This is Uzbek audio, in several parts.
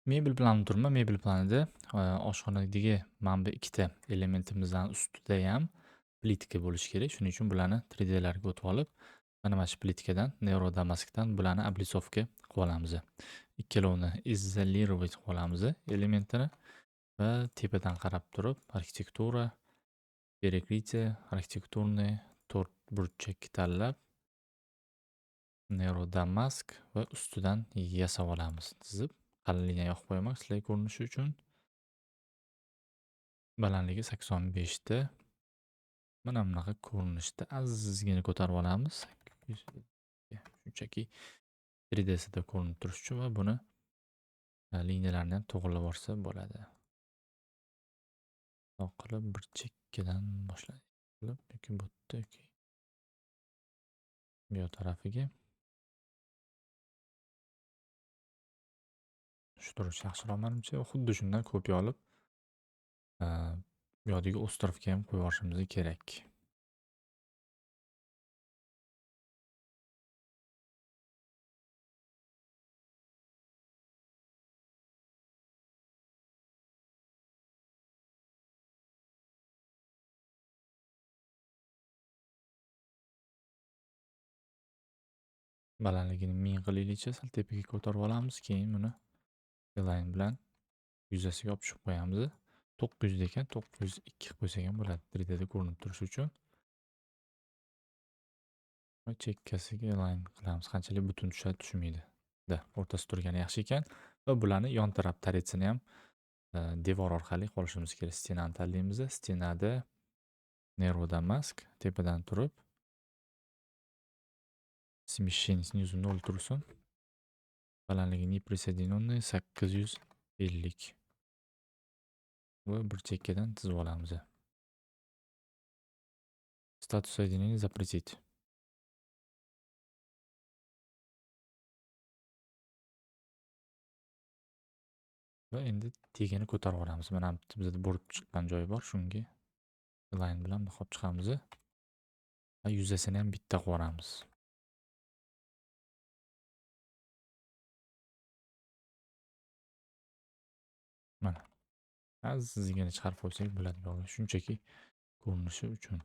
Mebel planida turibman. Mebel planida oshxonadagi mana bu ikkita elementimizdan ustidayam plitka bo'lishi kerak. Shuning uchun bularni 3D larga o'tib olib, mana shu plitkadan Neurodamaskdan bularni облицовка qilib olamiz. Ikkalovini izolировать qilib olamiz elementini va tepadan qarab turib arxitektura, перекрытие, arxitekturniy to'rt burchak tanlab Neurodamask va ustidan yasab olamiz chizib. Qalinligini yoqib qo'yaman sizlarga ko'rinishi uchun. Balandligi 85 ta. Mana bunaqa ko'rinishda azizgina ko'tarib olamiz. 800 ga. Shunchaki 3D sida ko'rinib turishi uchun va buni liniyalarni ham to'g'rilab olsa bo'ladi. Bundoq qilib bir chekkadan boshlaylik. Yoki bu yerda yoki bu tarafiga. Shu turishi yaxshiroq menimcha. Xuddi shundan kopiya olib, bu yerdagi ostrovga ham qo'yib yuborishimiz kerak. Balandligini 1000 qilaylikcha, sal tepaga ko'tarib olamiz. Keyin buni align bilan yuzasiga olib tushib qo'yamiz. 900 ekan, 902 qilib qo'ysak ham bo'ladi 3D da ko'rinib turishi uchun. Va chekkasiga align qilamiz. Qanchalik butun tushadi tushmaydi. O'rtasi turgani yaxshi ekan va bularni yon taraf taretsini ham devor orqali qolishimiz kerak. Stenani tanlaymiz. Stenada Neurodamask tepadan turib смещение снизу 0 tursin. Balandligi неприсоединенный 850. Va bir chekkadan chizib olamiz. Status соединения запретить. Va endi tegini ko'tarib olamiz. Mana bizda bo'lib chiqqan joyi bor, shunga align bilan olib chiqamiz. Va yuzasini ham bitta qilib olamiz. Mana. Azizgina chiqarib qo'ysak bo'ladi yo'q. Shunchaki ko'rinishi uchun.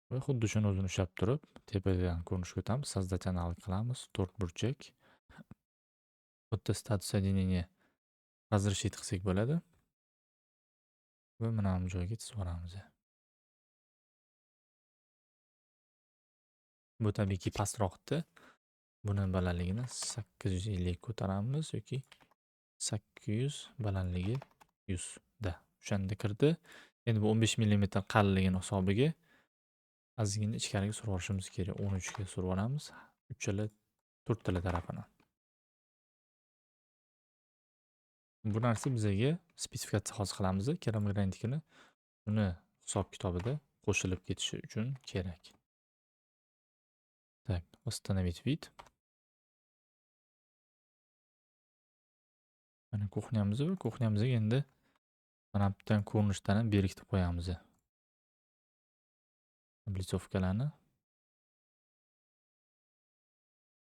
Va xuddi shuni o'zini ushlab turib, tepadan ko'rinishga o'tamiz. Создать qilamiz. 4 burchak. Bu yerda status соединения разрешить qilsak bo'ladi. Va mana bu joyga chizib olamiz. Bu tabiiyki pastroqda. Buni balandligini 850 ko'taramiz yoki 800 balandligi 100 da. O'shanda kirdi. Endi bu 15 mm qalinligini hisobiga ozgina ichkariga surib olishimiz kerak. 13 ga surib olamiz. Uchala, to'rttala tarafini. Bu narsa bizga spesifikatsiya hosil qilamiz. Keramik rantikini uni hisob-kitobida qo'shilib ketishi uchun kerak. Так, восстановить вид. Mana kuxnyamiz va kuxnyamizga endi mana bundan ko'rinishdan ham berkitib qo'yamiz. Облицовкаlarni.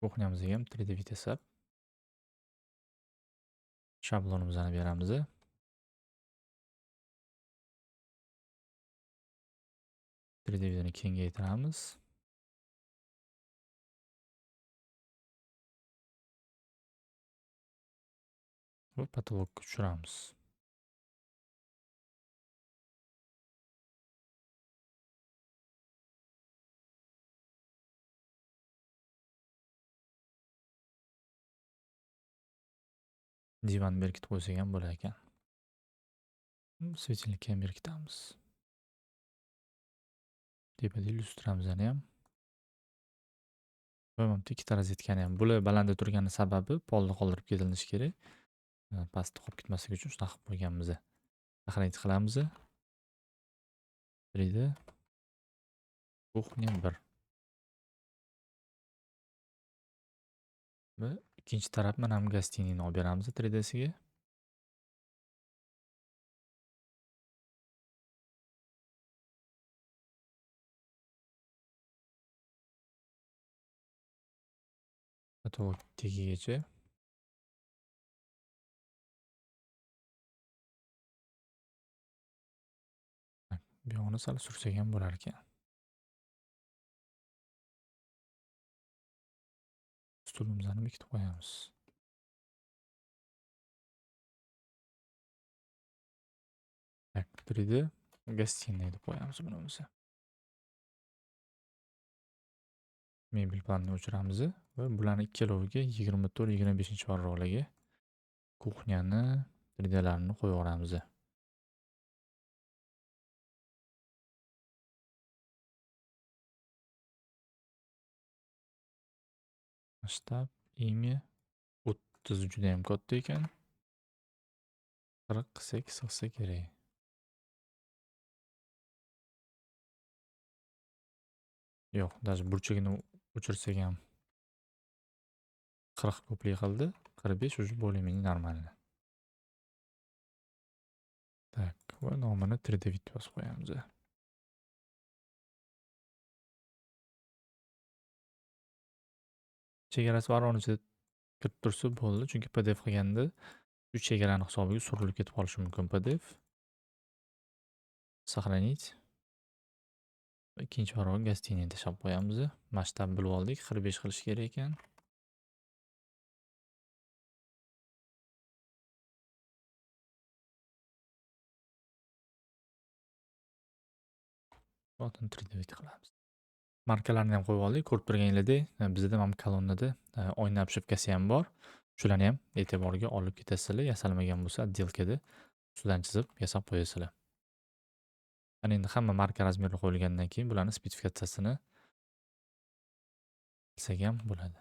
Kuxnyamizga ham 3D vид yasab shablonimizni beramiz. 3D vidni kengaytiramiz. Va patologga tushiramiz. Divan berkitib qo'ysak ham bo'lar ekan. Svetilnikka ham berkitamiz. Tepada lyustramizani ham. Va mana ikkita rozetkani ham. Bular balandda turgani sababi polni qoldirib ketilinishi kerak. Pastda qolib ketmasligi uchun shunaqa qilib qo'yganmiz. Taxlit qilamiz. 3D kuxnya 1. Va ikkinchi taraf mana ham gastiniyni olib beramiz 3Dsiga. Patolog tegigacha Buyog'ini sal sursak ham bo'larkan. Stulimizni bekitib qo'yamiz. Tak, 3D gостиная deb qo'yamiz buni o'zi. Mebel planni o'chiramiz va bularni ikkaloviga 24-25 varroqlarga kuxnyani 3D'larini qo'yaveramiz. Masshtab, imya 30 juda ham katta ekan. 40 qilsak sig'sa kerak. Yo'q, даже burchagini o'chirsak ham 40 ko'plik qildi. 45 уже более-менее нормально. Так, va nomini 3D vid yozib qo'yamiz. Chegarasi varroqni ichida kirib tursa bo'ldi, chunki PDF qilganda shu chegarani hisobiga surilib ketib qolishi mumkin PDF. Сохранить. Ikkinchi varroqni gостиная tashlab qo'yamiz. Masshtab bilib oldik, 45 qilish kerak ekan. Botun 3D vid qilamiz. Markalarni ham qo'yib oldik. Ko'rib turganingizdek, bizda ham kolonnada oyna obshivkasi ham bor. Shularni ham e'tiborga olib ketasizlar. Yasalmagan bo'lsa, отделкада ustidan chizib yasab qo'yasizlar. Ana endi hamma marka razmeri qo'yilgandan keyin bularni spetsifikatsiyasini bilsak ham bo'ladi.